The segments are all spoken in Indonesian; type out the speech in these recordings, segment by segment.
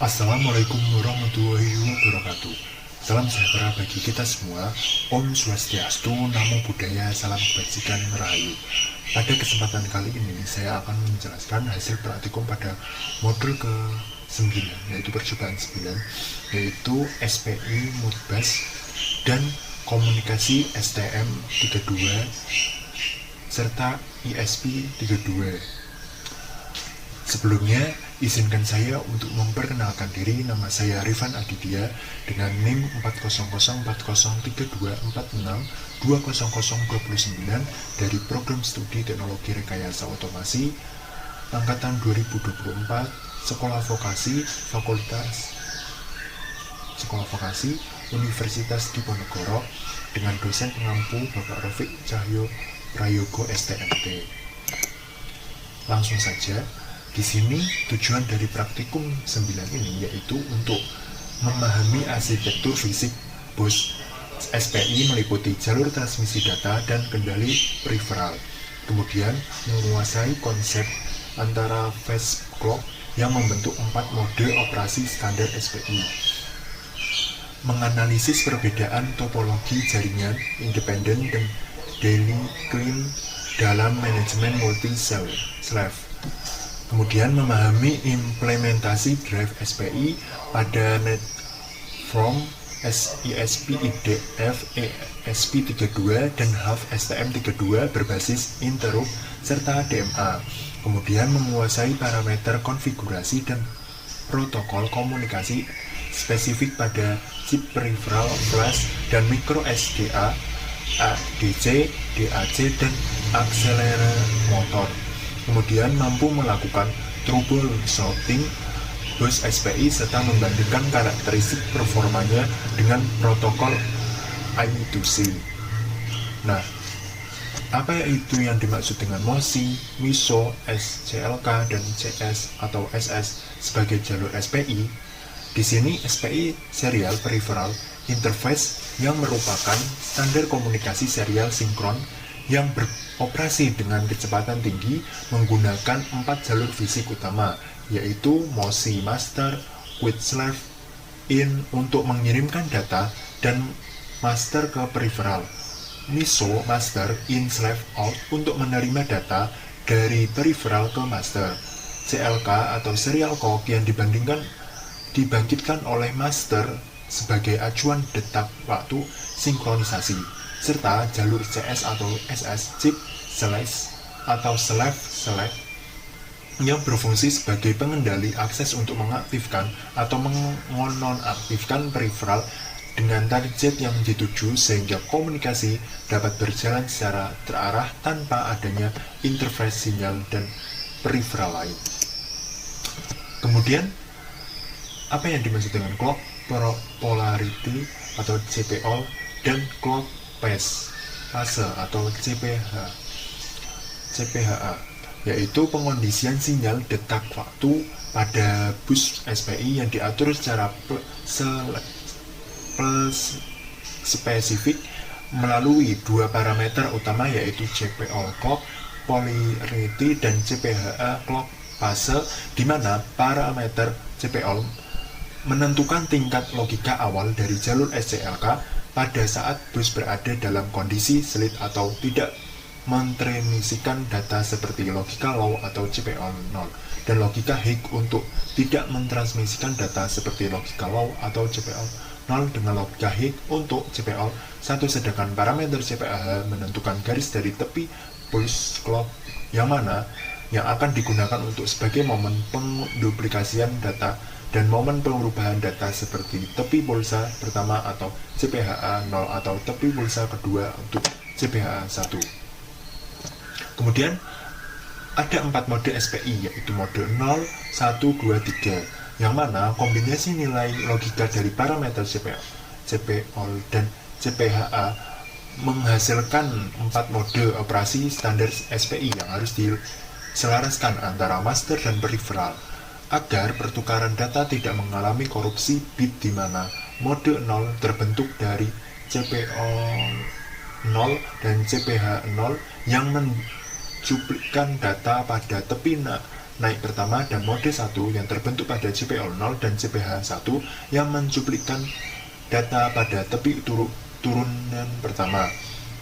Assalamualaikum warahmatullahi wabarakatuh. Salam sejahtera bagi kita semua. Om Swastiastu, Namo Buddhaya, Salam Kebajikan Rahayu. Pada kesempatan kali ini saya akan menjelaskan hasil praktikum pada modul ke-9, yaitu percobaan 9, yaitu SPI Modbus dan Komunikasi STM 32 serta ISP 32. Sebelumnya, izinkan saya untuk memperkenalkan diri. Nama saya Rifan Aditya dengan NIM 400403346200029 dari Program Studi Teknologi Rekayasa Otomasi Angkatan 2024, Sekolah Vokasi Universitas Diponegoro dengan dosen pengampu Bapak Rafiq Cahyo Prayogo STMT. Langsung saja. Di sini tujuan dari praktikum 9 ini yaitu untuk memahami arsitektur fisik bus SPI meliputi jalur transmisi data dan kendali periferal. Kemudian menguasai konsep antara phase clock yang membentuk 4 mode operasi standar SPI. Menganalisis perbedaan topologi jaringan independen dan daily clean dalam manajemen multi-slave. Kemudian memahami implementasi drive SPI pada NetFrom, ISP IDF, ESP32 dan HAV STM32 berbasis interrupt serta DMA. Kemudian menguasai parameter konfigurasi dan protokol komunikasi spesifik pada chip peripheral flash dan micro SDA, ADC, DAC dan akseleromotor. Kemudian mampu melakukan troubleshooting bus SPI serta membandingkan karakteristik performanya dengan protokol I2C. Nah, apa itu yang dimaksud dengan MOSI, MISO, SCLK, dan CS atau SS sebagai jalur SPI? Di sini SPI Serial Peripheral Interface yang merupakan standar komunikasi serial sinkron yang beroperasi dengan kecepatan tinggi menggunakan 4 jalur fisik utama, yaitu MOSI Master, with Slave In untuk mengirimkan data dan master ke peripheral, MISO Master In Slave Out untuk menerima data dari peripheral ke master, CLK atau Serial Clock yang dibangkitkan oleh master sebagai acuan detak waktu sinkronisasi, serta jalur CS atau SS chip select atau slave select yang berfungsi sebagai pengendali akses untuk mengaktifkan atau menonaktifkan peripheral dengan target yang dituju sehingga komunikasi dapat berjalan secara terarah tanpa adanya interferensi sinyal dan peripheral lain. Kemudian, apa yang dimaksud dengan clock polarity atau CPO dan clock fase atau CPHA, yaitu pengondisian sinyal detak waktu pada bus SPI yang diatur secara spesifik melalui 2 parameter utama, yaitu CPO clock polarity dan CPHA clock fase, di mana parameter CPO menentukan tingkat logika awal dari jalur SCLK pada saat bus berada dalam kondisi sleep atau tidak mentransmisikan data seperti logika low atau CPO 0, dan logika high untuk tidak mentransmisikan data seperti logika low atau CPO 0 dengan logika high untuk CPO 1, sedangkan parameter CPH menentukan garis dari tepi bus clock yang mana yang akan digunakan untuk sebagai momen penduplikasian data dan momen perubahan data seperti tepi pulsa pertama atau CPHA 0 atau tepi pulsa kedua untuk CPHA 1. Kemudian ada 4 mode SPI, yaitu mode 0, 1, 2, 3, yang mana kombinasi nilai logika dari parameter CPO dan CPHA menghasilkan 4 mode operasi standar SPI yang harus diselaraskan antara master dan peripheral agar pertukaran data tidak mengalami korupsi bit, di mana mode 0 terbentuk dari CPO 0 dan CPH 0 yang mencuplikan data pada tepi naik pertama dan mode 1 yang terbentuk pada CPO0 dan CPH1 yang mencuplikan data pada tepi turunan pertama.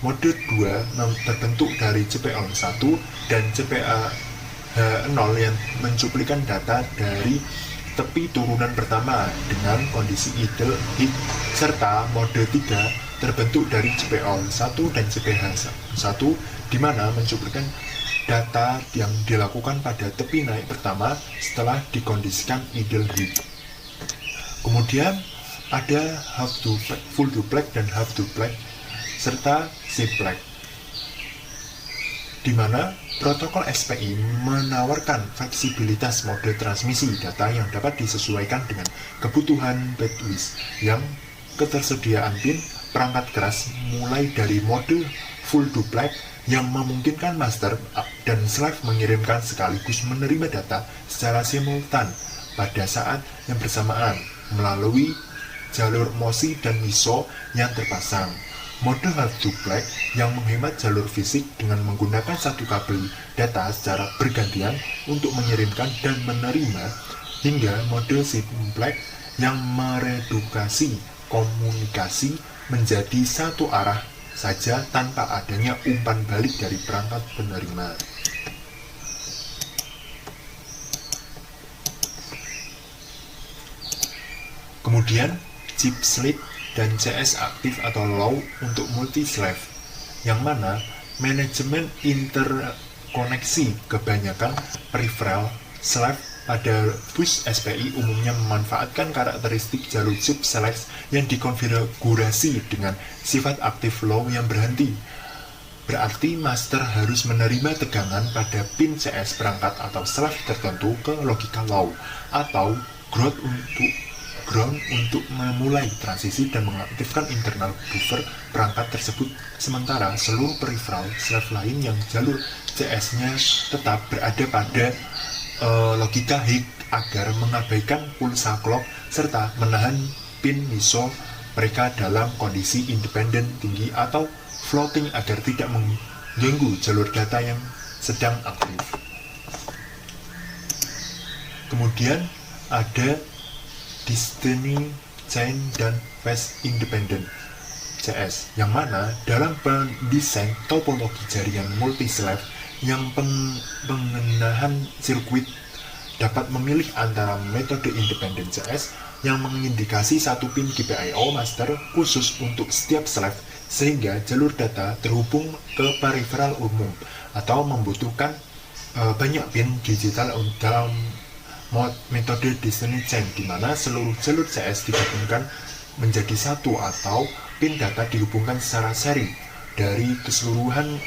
Mode 2 terbentuk dari CPO1 dan CPH0 yang mencuplikan data dari tepi turunan pertama dengan kondisi idle hit, serta mode 3 terbentuk dari CPO1 dan CPH1 di mana mencuplikan data yang dilakukan pada tepi naik pertama setelah dikondisikan idle hit. Kemudian ada half duplex, full duplex, dan half duplex serta simplex, di mana protokol SPI menawarkan fleksibilitas mode transmisi data yang dapat disesuaikan dengan kebutuhan bandwidth yang ketersediaan pin perangkat keras, mulai dari mode full duplex yang memungkinkan master dan slave mengirimkan sekaligus menerima data secara simultan pada saat yang bersamaan melalui jalur MOSI dan MISO yang terpasang. Mode half duplex yang menghemat jalur fisik dengan menggunakan satu kabel data secara bergantian untuk mengirimkan dan menerima, hingga mode simplex yang meredukasi komunikasi menjadi satu arah saja tanpa adanya umpan balik dari perangkat penerima. Kemudian chip slip dan CS aktif atau low untuk multi-slave, yang mana manajemen interkoneksi kebanyakan peripheral slave pada bus SPI umumnya memanfaatkan karakteristik jalur chip select yang dikonfigurasi dengan sifat aktif low yang berhenti. Berarti master harus menerima tegangan pada pin CS perangkat atau slave tertentu ke logika low atau ground untuk memulai transisi dan mengaktifkan internal buffer perangkat tersebut, sementara seluruh peripheral slave lain yang jalur CS-nya tetap berada pada logika high agar mengabaikan pulsa clock serta menahan pin MISO mereka dalam kondisi independen tinggi atau floating agar tidak mengganggu jalur data yang sedang aktif. Kemudian ada Destiny Chain dan Phase Independent CS, yang mana dalam pendesain topologi jaringan multi-slave yang pengenahan sirkuit dapat memilih antara metode independent CS yang mengindikasi satu pin GPIO master khusus untuk setiap slave sehingga jalur data terhubung ke peripheral umum, atau membutuhkan banyak pin digital dalam metode Destiny Chain, di mana seluruh jalur CS digabungkan menjadi satu atau pin data dihubungkan secara seri dari keseluruhan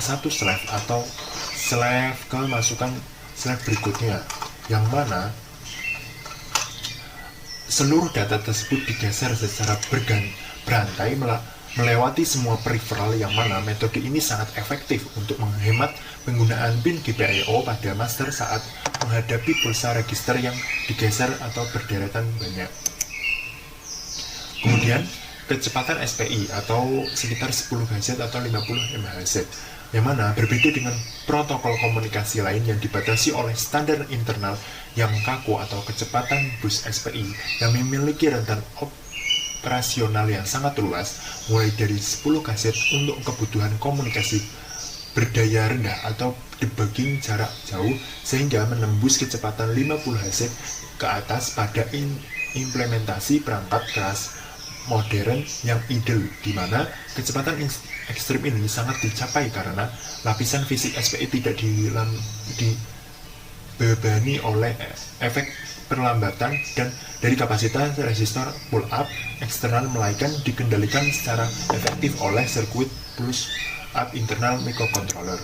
satu slave atau slave ke masukan slave berikutnya, yang mana seluruh data tersebut digeser secara berantai melewati semua peripheral, yang mana metode ini sangat efektif untuk menghemat penggunaan pin GPIO pada master saat menghadapi pulsa register yang digeser atau berderetan banyak. Kemudian kecepatan SPI atau sekitar 10 Hz atau 50 MHz, yang mana berbeda dengan protokol komunikasi lain yang dibatasi oleh standar internal yang kaku atau kecepatan bus SPI yang memiliki rentan operasional yang sangat luas, mulai dari 10 Hz untuk kebutuhan komunikasi berdaya rendah atau debugging jarak jauh, sehingga menembus kecepatan 50 Hz ke atas pada implementasi perangkat keras modern yang idle, di mana kecepatan ekstrim ini sangat dicapai karena lapisan fisik SPI tidak dibebani oleh efek perlambatan dan dari kapasitas resistor pull up eksternal, melainkan dikendalikan secara efektif oleh sirkuit push up internal microcontroller.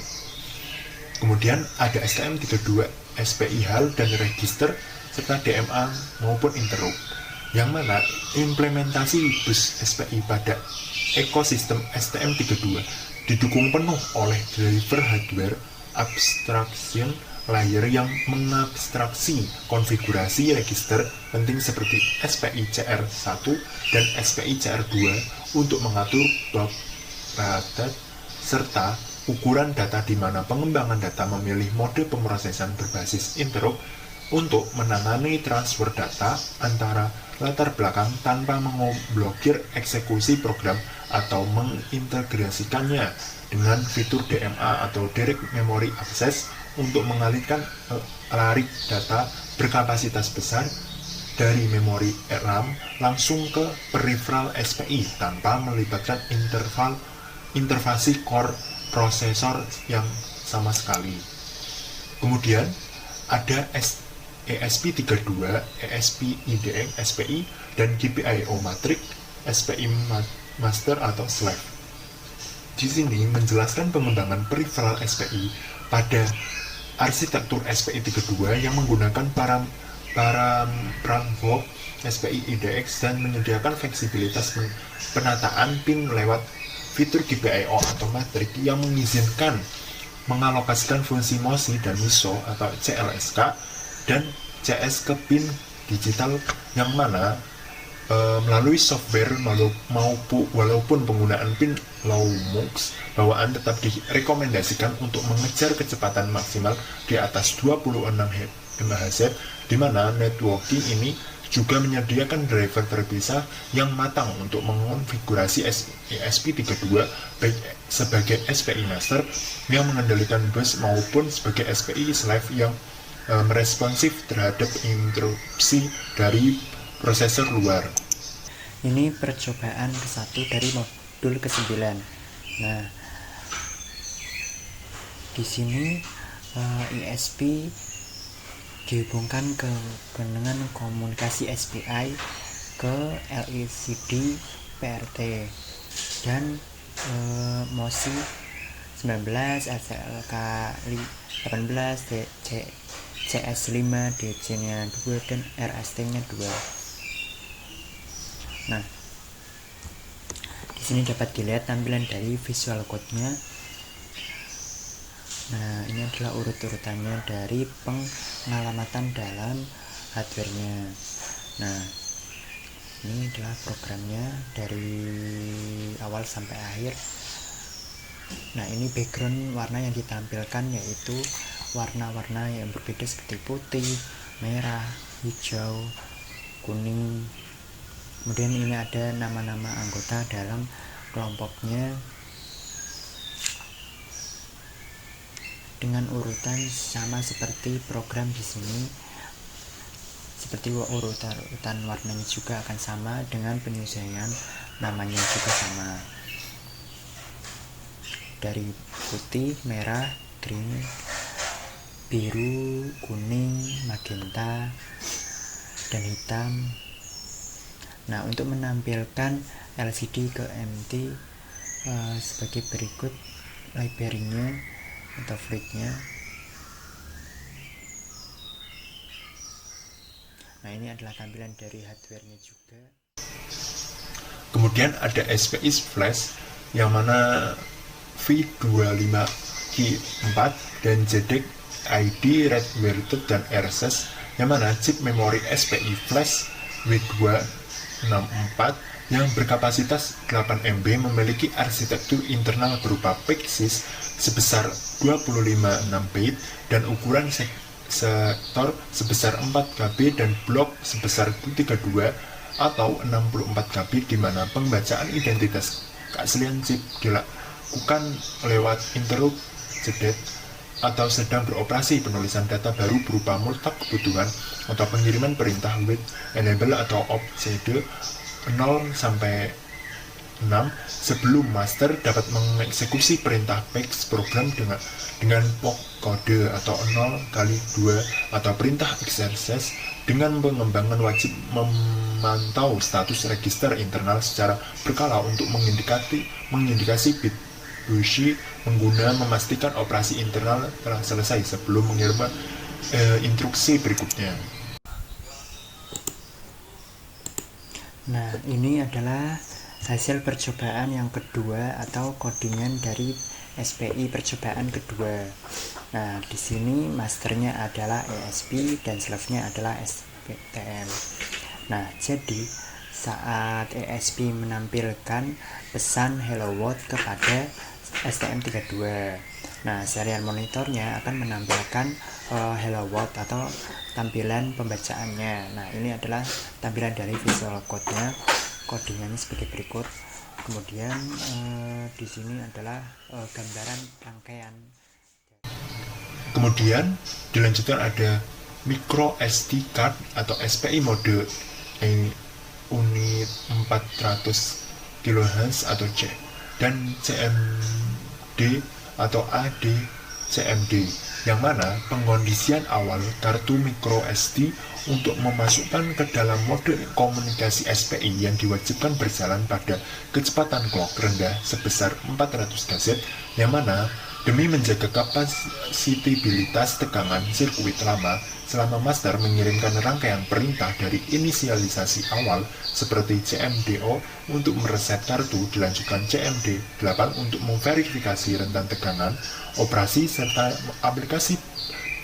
Kemudian ada STM32 SPI HAL dan register serta DMA maupun interrupt, yang mana implementasi bus SPI pada ekosistem STM32 didukung penuh oleh driver hardware abstraction layer yang mengabstraksi konfigurasi register penting seperti SPI CR1 dan SPI CR2 untuk mengatur bab pattern serta ukuran data di mana pengembangan data memilih mode pemrosesan berbasis interrupt untuk menangani transfer data antara latar belakang tanpa memblokir eksekusi program atau mengintegrasikannya dengan fitur DMA atau Direct Memory Access untuk mengalihkan larik data berkapasitas besar dari memori RAM langsung ke peripheral SPI tanpa melibatkan interfasi core prosesor yang sama sekali. Kemudian ada ESP32, ESP IDE SPI, dan GPIO Matrix SPI Master atau Slave. Di sini menjelaskan pengembangan peripheral SPI pada arsitektur SPI 32 yang menggunakan Framework SPI IDX dan menyediakan fleksibilitas penataan pin lewat fitur GPIO atau Matrix yang mengizinkan mengalokasikan fungsi MOSI dan MISO atau CLSK dan CS ke pin digital yang mana melalui software walaupun penggunaan pin low mux bawaan tetap direkomendasikan untuk mengejar kecepatan maksimal di atas 26 MHz, di mana networking ini juga menyediakan driver terpisah yang matang untuk mengonfigurasi ESP32 baik sebagai SPI master yang mengendalikan bus maupun sebagai SPI slave yang meresponsif terhadap interupsi dari prosesor luar. Ini percobaan ke-1 dari modul ke-9. Nah, di sini ESP dihubungkan dengan komunikasi SPI ke LCD PRT dan MOSI 19, SLK 18, CS5, DC-nya 2 dan RST-nya 2. Nah, di sini dapat dilihat tampilan dari visual code-nya. Nah, ini adalah urut-urutannya dari pengalamatan dalam hardware-nya. Nah, ini adalah programnya dari awal sampai akhir. Nah, ini background warna yang ditampilkan yaitu warna-warna yang berbeda seperti putih, merah, hijau, kuning. Kemudian ini ada nama-nama anggota dalam kelompoknya dengan urutan sama seperti program di sini. Seperti urutan warnanya juga akan sama dengan penyesuaian namanya juga sama. Dari putih, merah, green, biru, kuning, magenta, dan hitam. Nah, untuk menampilkan LCD ke MT sebagai berikut library-nya atau fleet-nya. Nah, ini adalah tampilan dari hardware-nya juga. Kemudian ada SPI Flash yang mana V25Q4 dan JEDEC ID Red Wireless dan RSS yang mana chip memori SPI Flash W264 yang berkapasitas 8 MB memiliki arsitektur internal berupa PEX sebesar 25 bit dan ukuran sektor sebesar 4 KB dan blok sebesar 32 atau 64 KB, di mana pembacaan identitas keaslian chip dilakukan lewat interrupt JEDEC atau sedang beroperasi penulisan data baru berupa multak kebutuhan atau pengiriman perintah with enable atau opcode 0 sampai 6 sebelum master dapat mengeksekusi perintah PEX program dengan POC kode atau 0 kali 2 atau perintah exercise dengan pengembangan wajib memantau status register internal secara berkala untuk mengindikasi bit busy pengguna memastikan operasi internal telah selesai sebelum mengirim instruksi berikutnya. Nah, ini adalah hasil percobaan yang kedua atau codingan dari SPI percobaan kedua. Nah, di sini masternya adalah ESP dan slave-nya adalah SPTM. Nah, jadi saat ESP menampilkan pesan hello world kepada STM32. Nah, serial monitornya akan menampilkan hello world atau tampilan pembacaannya. Nah, ini adalah tampilan dari visual code-nya. Codingannya sebagai berikut. Kemudian di sini adalah gambaran rangkaian. Kemudian dilanjutkan ada micro SD card atau SPI mode unit 400 kHz atau C, dan CMD atau AD CMD, yang mana pengkondisian awal kartu micro SD untuk memasukkan ke dalam mode komunikasi SPI yang diwajibkan berjalan pada kecepatan clock rendah sebesar 400 Hz, yang mana demi menjaga kapasitabilitas tegangan sirkuit lama selama master mengirimkan rangkaian perintah dari inisialisasi awal seperti CMDO untuk mereset kartu, dilanjutkan CMD8 untuk memverifikasi rentan tegangan operasi serta aplikasi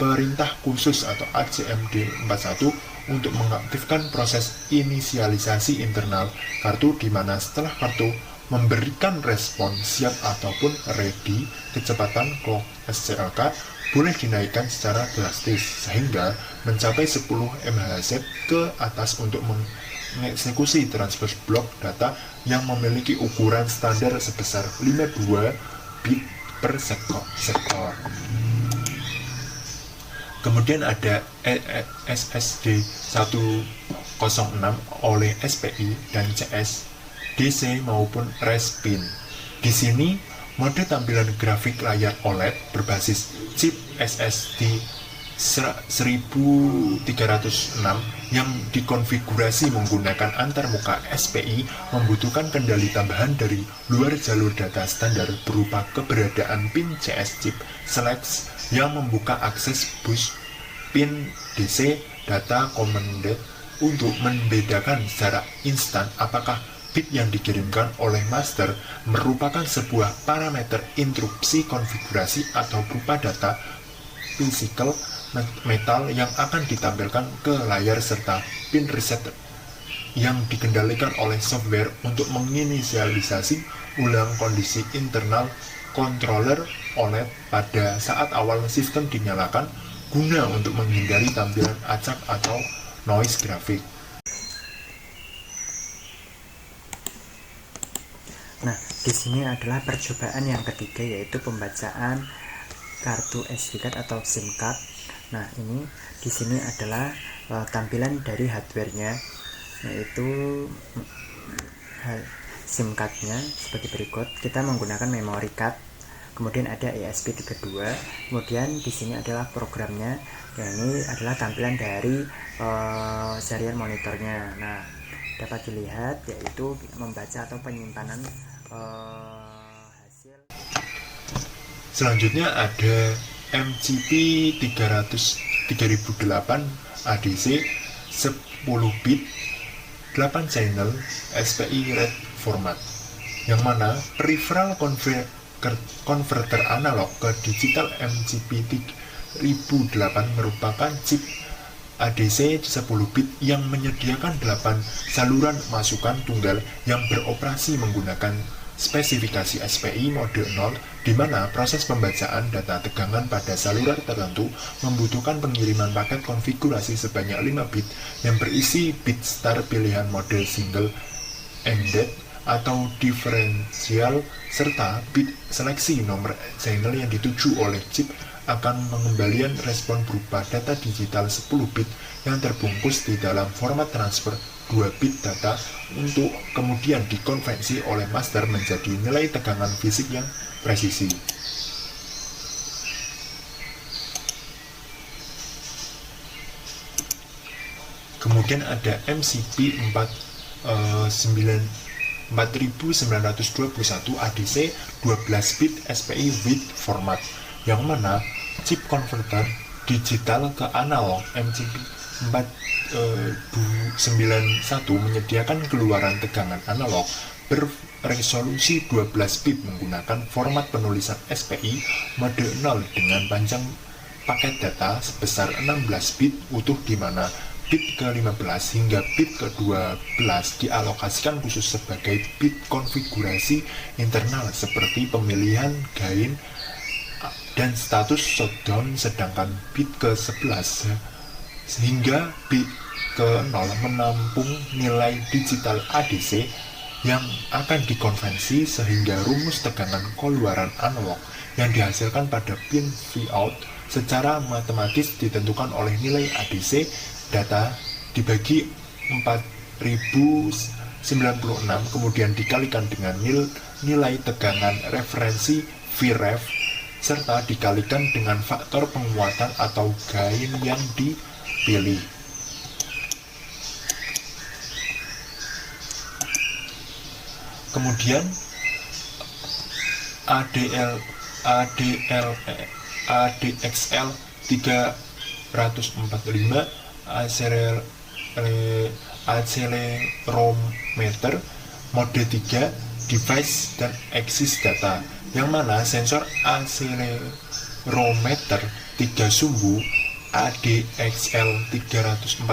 perintah khusus atau ACMD41 untuk mengaktifkan proses inisialisasi internal kartu, di mana setelah kartu memberikan respon siap ataupun ready, kecepatan clock SCLK boleh dinaikkan secara drastis sehingga mencapai 10 MHz ke atas untuk mengeksekusi transfer blok data yang memiliki ukuran standar sebesar 52 bit per sektor. Kemudian ada SSD 106 oleh SPI dan CS DC maupun Respin. Di sini mode tampilan grafik layar OLED berbasis chip SSD 1306 yang dikonfigurasi menggunakan antarmuka SPI membutuhkan kendali tambahan dari luar jalur data standar berupa keberadaan pin CS chip select yang membuka akses bus pin DC data commanded untuk membedakan secara instan apakah bit yang dikirimkan oleh master merupakan sebuah parameter instruksi konfigurasi atau berupa data physical metal yang akan ditampilkan ke layar serta pin reset yang dikendalikan oleh software untuk menginisialisasi ulang kondisi internal controller OLED pada saat awal sistem dinyalakan guna untuk menghindari tampilan acak atau noise grafik. Nah, di sini adalah percobaan yang ketiga, yaitu pembacaan kartu SD card atau SIM card. Nah, ini di sini adalah tampilan dari hardware-nya, yaitu SIM card-nya sebagai berikut. Kita menggunakan memory card, kemudian ada ESP32, kemudian di sini adalah programnya. Yang ini adalah tampilan dari serial monitornya. Nah, dapat dilihat yaitu membaca atau penyimpanan hasil. Selanjutnya ada MCP 3008 ADC 10 bit 8 channel SPI RED format, yang mana peripheral converter analog ke digital MCP 3008 merupakan chip ADC 10 bit yang menyediakan 8 saluran masukan tunggal yang beroperasi menggunakan spesifikasi SPI mode 0, di mana proses pembacaan data tegangan pada saluran tertentu membutuhkan pengiriman paket konfigurasi sebanyak 5 bit yang berisi bit start pilihan mode single ended atau diferensial serta bit seleksi nomor channel yang dituju oleh chip akan pengembalian respon berupa data digital 10 bit yang terbungkus di dalam format transfer 2 bit data untuk kemudian dikonversi oleh master menjadi nilai tegangan fisik yang presisi. Kemudian ada MCP 4921 ADC 12 bit SPI with format, yang mana chip converter digital ke analog MCP 491 menyediakan keluaran tegangan analog berresolusi 12 bit menggunakan format penulisan SPI mode 0 dengan panjang paket data sebesar 16 bit utuh, di mana bit ke-15 hingga bit ke-12 dialokasikan khusus sebagai bit konfigurasi internal seperti pemilihan gain dan status shutdown, sedangkan bit ke-11 hingga bit ke-0 menampung nilai digital ADC yang akan dikonversi sehingga rumus tegangan keluaran analog yang dihasilkan pada pin Vout secara matematis ditentukan oleh nilai ADC data dibagi 4096 kemudian dikalikan dengan nilai tegangan referensi Vref serta dikalikan dengan faktor penguatan atau gain yang dipilih. Kemudian ADXL 345 accelerometer mode 3 device dan axis data, yang mana sensor accelerometer 3 sumbu ADXL 345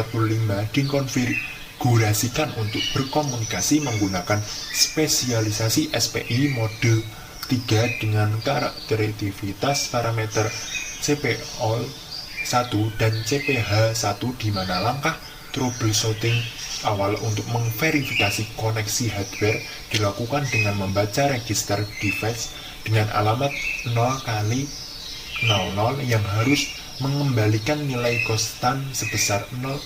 dikonfigurasikan untuk berkomunikasi menggunakan spesialisasi SPI mode 3 dengan karakteristivitas parameter CPO1 dan CPH1, di mana langkah troubleshooting awal untuk memverifikasi koneksi hardware dilakukan dengan membaca register device dengan alamat 0x00 yang harus mengembalikan nilai konstan sebesar 0x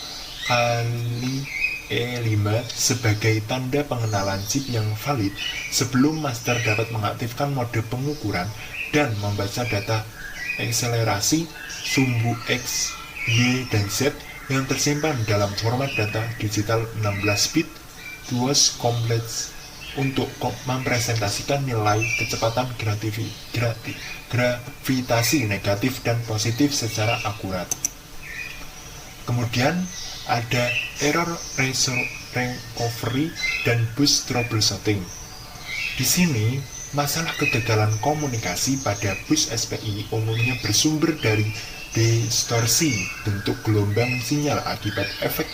E5 sebagai tanda pengenalan chip yang valid sebelum master dapat mengaktifkan mode pengukuran dan membaca data akselerasi sumbu X, Y, dan Z yang tersimpan dalam format data digital 16 bit duos kompleks untuk mempresentasikan nilai kecepatan gravitasi negatif dan positif secara akurat. Kemudian ada error recovery dan bus troubleshooting. Di sini, masalah kegagalan komunikasi pada bus SPI umumnya bersumber dari distorsi bentuk gelombang sinyal akibat efek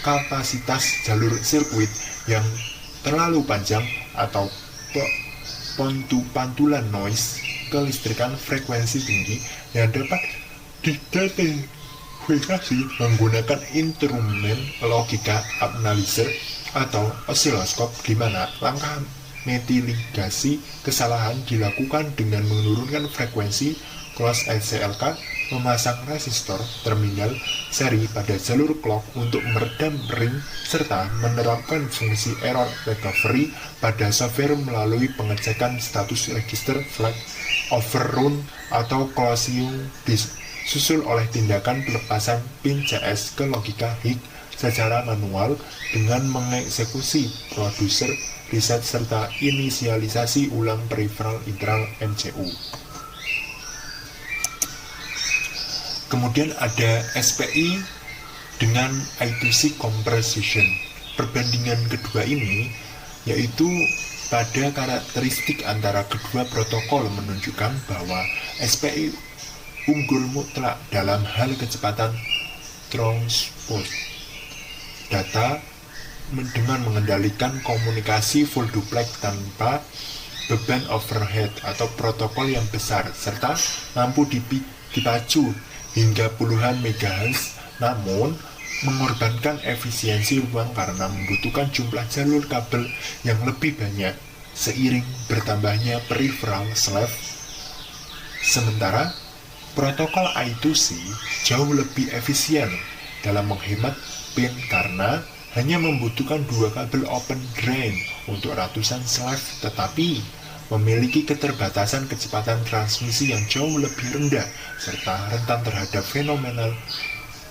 kapasitas jalur sirkuit yang terlalu panjang atau pantulan noise kelistrikan frekuensi tinggi yang dapat dideteksi menggunakan instrumen logika analyzer atau osiloskop, di mana langkah mitigasi kesalahan dilakukan dengan menurunkan frekuensi close SCLK, memasang resistor terminal seri pada jalur clock untuk meredam ring, serta menerapkan fungsi error recovery pada software melalui pengecekan status register flag overrun atau closing disk, susul oleh tindakan pelepasan pin CS ke logika HIG secara manual dengan mengeksekusi produser reset serta inisialisasi ulang peripheral internal MCU. Kemudian ada SPI dengan I2C compression. Perbandingan kedua ini yaitu pada karakteristik antara kedua protokol menunjukkan bahwa SPI unggul mutlak dalam hal kecepatan transport data dengan mengendalikan komunikasi full duplex tanpa beban overhead atau protokol yang besar, serta mampu dipacu hingga puluhan megahertz, namun mengorbankan efisiensi ruang karena membutuhkan jumlah jalur kabel yang lebih banyak seiring bertambahnya peripheral slave. Sementara protokol I2C jauh lebih efisien dalam menghemat pin karena hanya membutuhkan 2 kabel open drain untuk ratusan slave, tetapi memiliki keterbatasan kecepatan transmisi yang jauh lebih rendah serta rentan terhadap fenomenal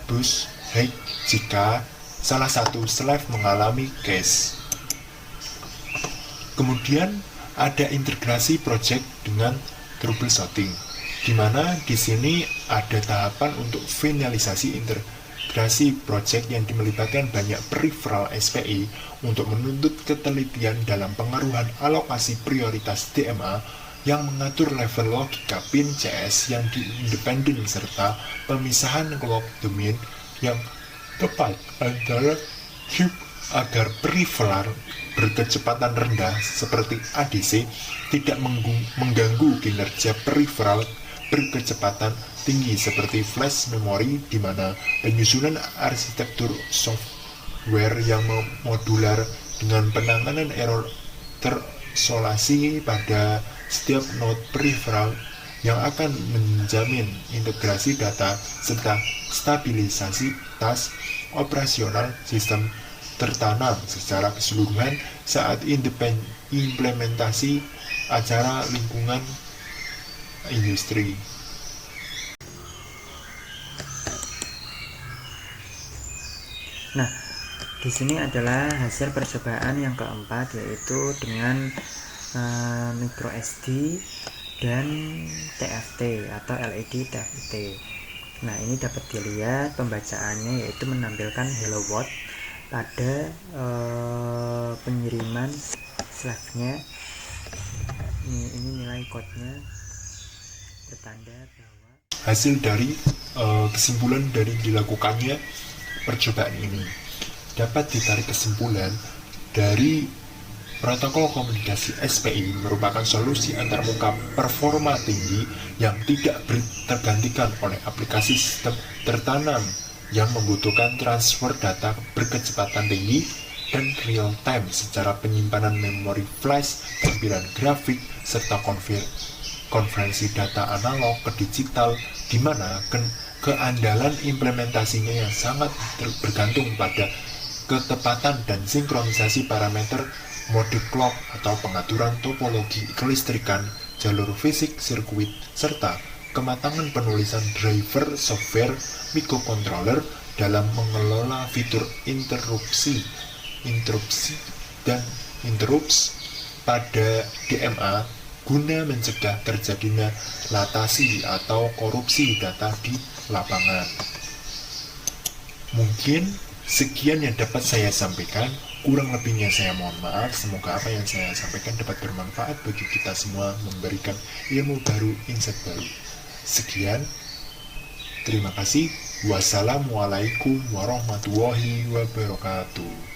bus high jika salah satu slave mengalami crash. Kemudian ada integrasi project dengan troubleshooting, di mana di sini ada tahapan untuk finalisasi integrasi project yang melibatkan banyak peripheral SPI untuk menuntut ketelitian dalam pengaruhan alokasi prioritas DMA yang mengatur level logika pin CS yang independen serta pemisahan clock domain yang tepat antara chip agar peripheral berkecepatan rendah seperti ADC tidak mengganggu kinerja peripheral berkecepatan tinggi seperti flash memory, di mana penyusunan arsitektur software yang modular dengan penanganan error terisolasi pada setiap node peripheral yang akan menjamin integrasi data serta stabilisasi tas operasional sistem tertanam secara keseluruhan saat implementasi acara lingkungan industri. Nah, di sini adalah hasil percobaan yang keempat, yaitu dengan micro SD dan TFT atau LED TFT. Nah, ini dapat dilihat pembacaannya, yaitu menampilkan hello world pada pengiriman slave-nya. Ini nilai code-nya bertanda bahwa hasil dari kesimpulan dari dilakukannya percobaan ini dapat ditarik kesimpulan dari protokol komunikasi SPI merupakan solusi antarmuka performa tinggi yang tidak tergantikan oleh aplikasi sistem tertanam yang membutuhkan transfer data berkecepatan tinggi dan real time secara penyimpanan memori flash, tampilan grafik, serta konversi data analog ke digital, di mana keandalan implementasinya yang sangat bergantung pada ketepatan dan sinkronisasi parameter mode clock atau pengaturan topologi kelistrikan, jalur fisik sirkuit, serta kematangan penulisan driver software microcontroller dalam mengelola fitur interupsi dan interrupts pada DMA guna mencegah terjadinya latasi atau korupsi data di lapangan. Mungkin sekian yang dapat saya sampaikan, kurang lebihnya saya mohon maaf. Semoga apa yang saya sampaikan dapat bermanfaat bagi kita semua, memberikan ilmu baru, insight baru. Sekian, terima kasih. Wassalamualaikum warahmatullahi wabarakatuh.